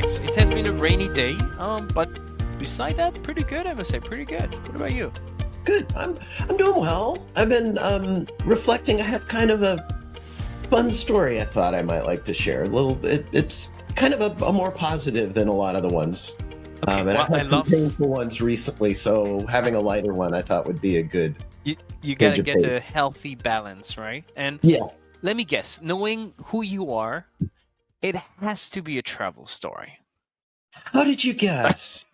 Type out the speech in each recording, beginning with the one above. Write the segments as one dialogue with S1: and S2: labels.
S1: thanks. It has been a rainy day, but beside that, pretty good. I must say, pretty good. What about you?
S2: Good. I'm doing well. I've been reflecting. I have kind of a fun story I thought I might like to share. A little. It's kind of a more positive than a lot of the ones.
S1: Okay,
S2: And
S1: well,
S2: I've
S1: I
S2: had some
S1: love
S2: painful ones recently, so having a lighter one I thought would be a good
S1: you. Gotta
S2: change of
S1: get
S2: pace.
S1: a healthy balance, right? And
S2: Yeah.
S1: let me guess, knowing who you are, it has to be a travel story.
S2: How did you guess?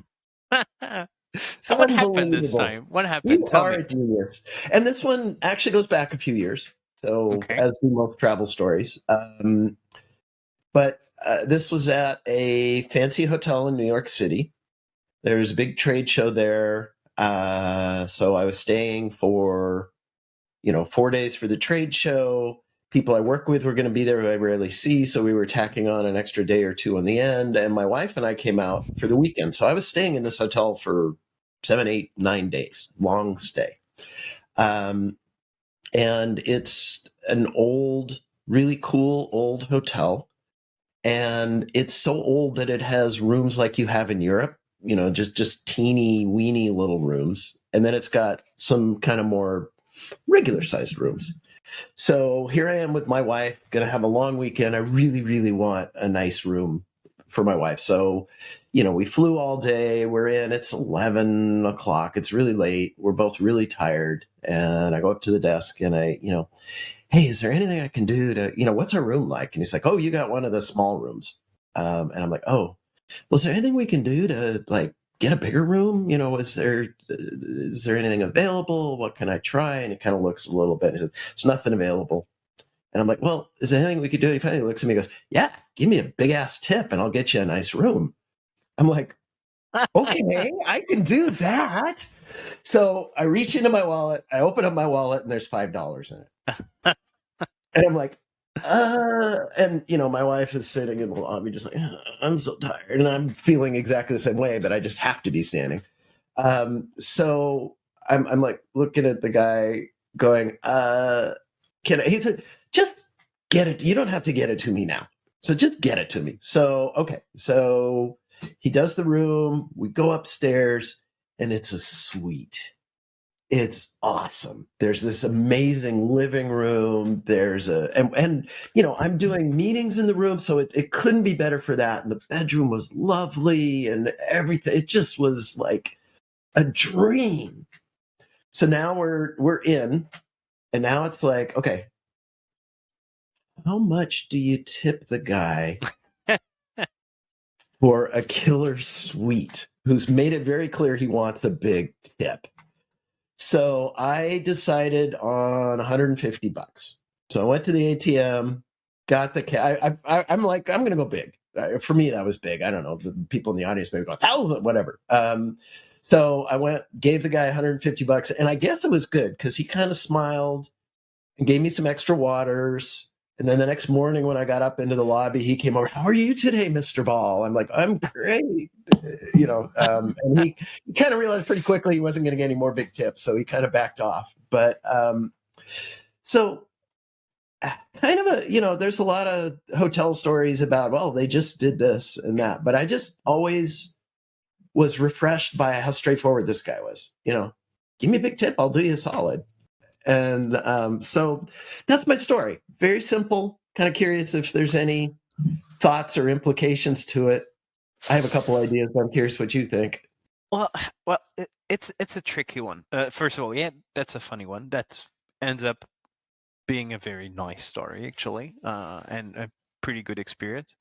S1: So what happened this
S2: Unbelievable.
S1: time? What happened?
S2: You
S1: Tell
S2: are
S1: me.
S2: a genius. And this one actually goes back a few years. So,
S1: Okay.
S2: as do most travel stories. But this was at a fancy hotel in New York City. There's a big trade show there. So I was staying for, 4 days for the trade show. People I work with were going to be there who I rarely see. So we were tacking on an extra day or two on the end. And my wife and I came out for the weekend. So I was staying in this hotel for 7, 8, 9 days, long stay. And it's an old, really cool old hotel. And it's so old that it has rooms like you have in Europe, just teeny weeny little rooms. And then it's got some kind of more regular sized rooms. So here I am with my wife, going to have a long weekend. I really, really want a nice room for my wife. So, we flew all day. We're in, it's 11 o'clock. It's really late. We're both really tired. And I go up to the desk and hey, is there anything I can do to, what's our room like? And he's like, oh, you got one of the small rooms. And I'm like, oh, well, is there anything we can do to like get a bigger room? Is there anything available? What can I try? And he kind of looks a little bit. He says, there's nothing available. And I'm like, well, is there anything we could do? And he finally looks at me and goes, yeah, give me a big ass tip and I'll get you a nice room. I'm like, okay, I can do that. So I reach into my wallet, I open up my wallet, and there's $5 in it. And I'm like, and my wife is sitting in the lobby just like, I'm so tired. And I'm feeling exactly the same way, but I just have to be standing. So I'm like looking at the guy going, he said, just get it. You don't have to get it to me now. So just get it to me. So, okay. So he does the room. We go upstairs and it's a suite. It's awesome. There's this amazing living room. And I'm doing meetings in the room, so it couldn't be better for that. And the bedroom was lovely and everything. It just was like a dream. So now we're in, and now it's like, okay, how much do you tip the guy for a killer suite who's made it very clear he wants a big tip? So I decided on $150. So I went to the ATM, got the I'm like, I'm going to go big. For me, that was big. I don't know. The people in the audience maybe go, 1,000, whatever. So I gave the guy $150, and I guess it was good because he kind of smiled and gave me some extra waters. And then the next morning when I got up into the lobby, he came over, how are you today, Mr. Ball? I'm like, I'm great. And he kind of realized pretty quickly he wasn't going to get any more big tips. So he kind of backed off. But so kind of there's a lot of hotel stories about, well, they just did this and that. But I just always was refreshed by how straightforward this guy was. Give me a big tip. I'll do you a solid. And so that's my story. Very simple. Kind of curious if there's any thoughts or implications to it. I have a couple ideas, but I'm curious what you think.
S1: Well, it's a tricky one. First of all, yeah, that's a funny one. That ends up being a very nice story, actually, and a pretty good experience.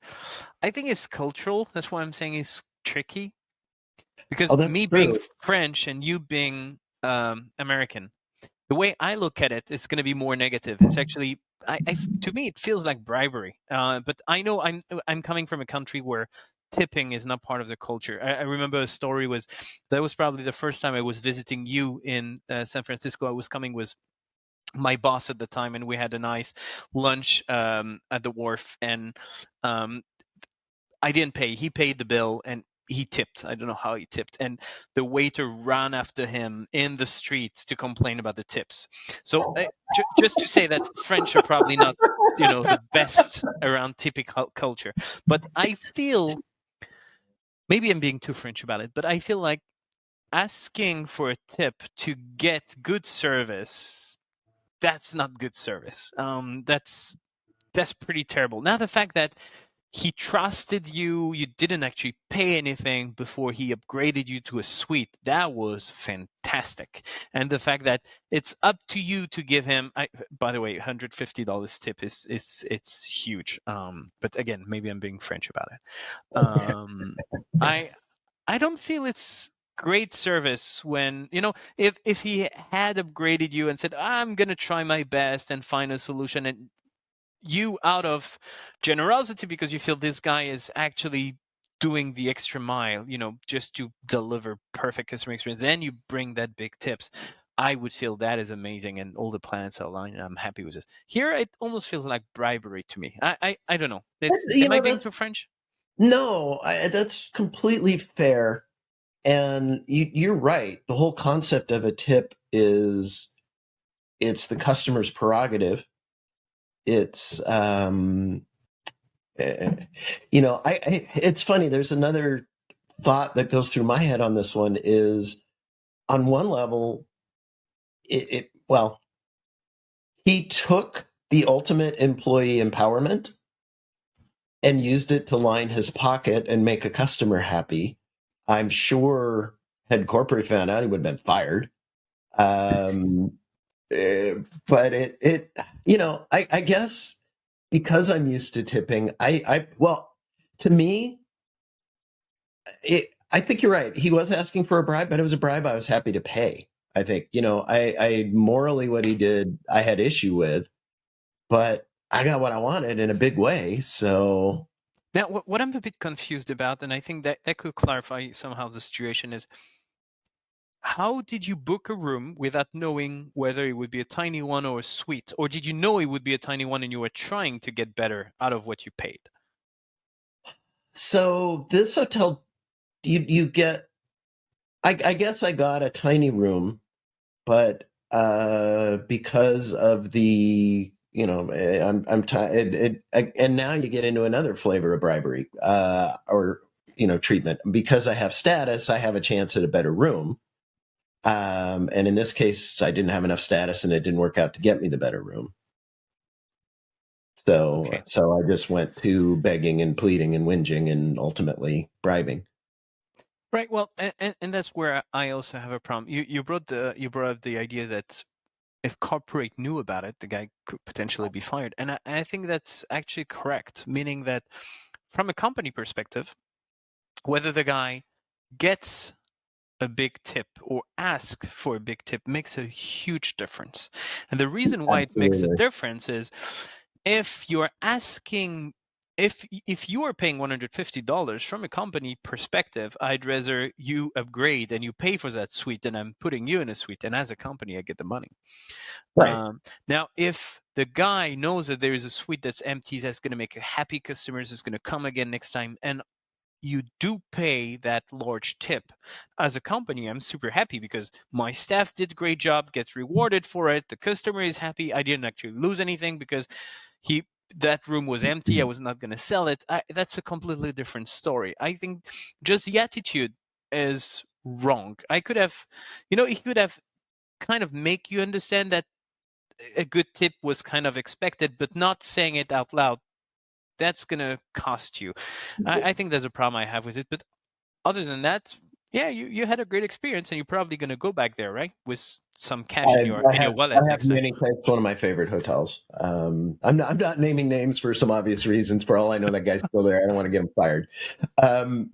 S1: I think it's cultural. That's why I'm saying it's tricky. Because me being French and you being American, the way I look at it, it's going to be more negative. It's actually, to me, it feels like bribery. But I know I'm coming from a country where tipping is not part of the culture. I remember a story that was probably the first time I was visiting you in San Francisco. I was coming with my boss at the time, and we had a nice lunch at the wharf, and I didn't pay. He paid the bill, and he tipped. I don't know how he tipped. And the waiter ran after him in the streets to complain about the tips. So just to say that French are probably not, the best around tipping culture. But I feel maybe I'm being too French about it, but I feel like asking for a tip to get good service, that's not good service. That's pretty terrible. Now the fact that he trusted you, you didn't actually pay anything before he upgraded you to a suite, that was fantastic. And the fact that it's up to you to give him, by the way, $150 tip is it's huge. But again, maybe I'm being French about it. I I don't feel it's great service when, if he had upgraded you and said, I'm gonna try my best and find a solution, and you, out of generosity, because you feel this guy is actually doing the extra mile, just to deliver perfect customer experience, then you bring that big tips, I would feel that is amazing and all the planets are aligned and I'm happy with this. Here it almost feels like bribery to me. I don't know, am I being
S2: That's
S1: too French?
S2: no, that's completely fair. And you're right. The whole concept of a tip is it's the customer's prerogative. It's it's funny. There's another thought that goes through my head on this one is on one level, well, he took the ultimate employee empowerment and used it to line his pocket and make a customer happy. I'm sure had corporate found out, he would have been fired. Um, but I guess because I'm used to tipping, well, to me, I think you're right. He was asking for a bribe, but it was a bribe I was happy to pay. I think, I morally what he did, I had issue with, but I got what I wanted in a big way. So
S1: Now, what I'm a bit confused about, and I think that could clarify somehow the situation, is how did you book a room without knowing whether it would be a tiny one or a suite? Or did you know it would be a tiny one and you were trying to get better out of what you paid?
S2: So this hotel, you get. I guess I got a tiny room, but because of the I'm tired. And now you get into another flavor of bribery, or treatment. Because I have status, I have a chance at a better room. And in this case, I didn't have enough status, and it didn't work out to get me the better room.
S1: Okay.
S2: So I just went to begging and pleading and whinging and ultimately bribing.
S1: Right. Well, and that's where I also have a problem. You brought up the idea that if corporate knew about it, the guy could potentially be fired, and I think that's actually correct. Meaning that from a company perspective, whether the guy gets a big tip or ask for a big tip makes a huge difference. And the reason why it makes a
S2: Absolutely.
S1: difference is if you're asking, if you are paying $150 from a company perspective, I'd rather you upgrade and you pay for that suite than I'm putting you in a suite, and as a company I get the money.
S2: Right.
S1: Now if the guy knows that there is a suite that's empty, that's going to make a happy customers, is going to come again next time, and you do pay that large tip, as a company I'm super happy because my staff did a great job, gets rewarded for it, the customer is happy, I didn't actually lose anything because that room was empty, I was not going to sell it. That's a completely different story. I think just the attitude is wrong. He could have kind of make you understand that a good tip was kind of expected, but not saying it out loud, that's going to cost you. I think there's a problem I have with it. But other than that, yeah, you had a great experience, and you're probably going to go back there, right, with some cash in your wallet
S2: I have
S1: next time.
S2: many times. It's one of my favorite hotels. I'm not naming names for some obvious reasons. For all I know, that guy's still there. I don't want to get him fired. Um,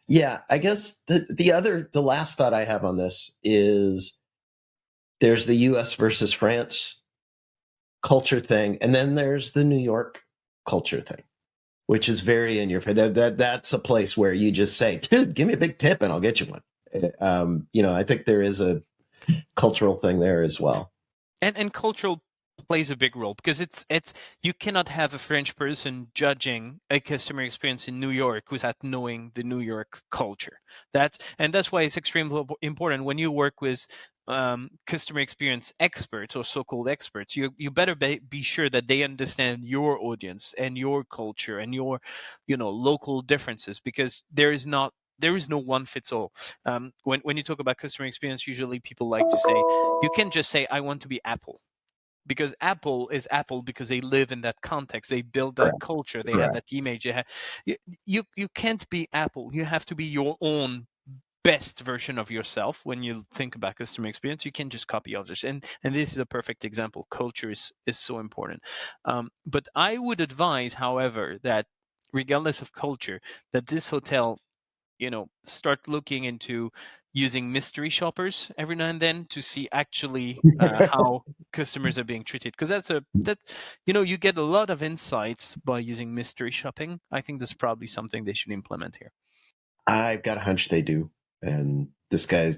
S2: yeah, I guess the last thought I have on this is there's the U.S. versus France culture thing, and then there's the New York culture thing, which is very in your face. That's a place where you just say, "Dude, give me a big tip, and I'll get you one." I think there is a cultural thing there as well.
S1: And cultural plays a big role because it's you cannot have a French person judging a customer experience in New York without knowing the New York culture. That's why it's extremely important when you work with customer experience experts or so-called experts, you better be sure that they understand your audience and your culture and your, local differences, because there is no one fits all. When you talk about customer experience, usually people like to say, you can just say, I want to be Apple, because Apple is Apple because they live in that context, they build that
S2: Correct.
S1: culture, they have
S2: Correct.
S1: that image. You can't be Apple. You have to be your own best version of yourself. When you think about customer experience, you can just copy others, and this is a perfect example. Culture is so important. But I would advise, however, that regardless of culture, that this hotel, start looking into using mystery shoppers every now and then to see actually how customers are being treated, because you get a lot of insights by using mystery shopping. I think that's probably something they should implement here.
S2: I've got a hunch they do, and this guy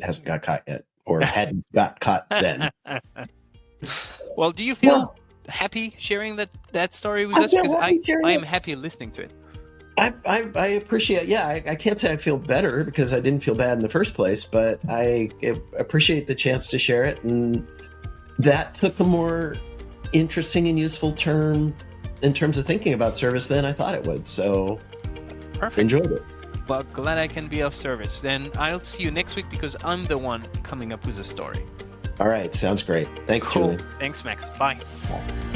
S2: hasn't got caught yet, or hadn't got caught then.
S1: Well, do you feel happy sharing that story with us? Because I am happy listening to it.
S2: I appreciate. Yeah, I can't say I feel better because I didn't feel bad in the first place, but I appreciate the chance to share it, and that took a more interesting and useful turn in terms of thinking about service than I thought it would. So,
S1: perfect.
S2: Enjoyed it.
S1: Well, glad I can be of service. Then I'll see you next week because I'm the one coming up with a story.
S2: All right, sounds great. Thanks,
S1: cool.
S2: Julien.
S1: Thanks, Max. Bye.
S2: Bye.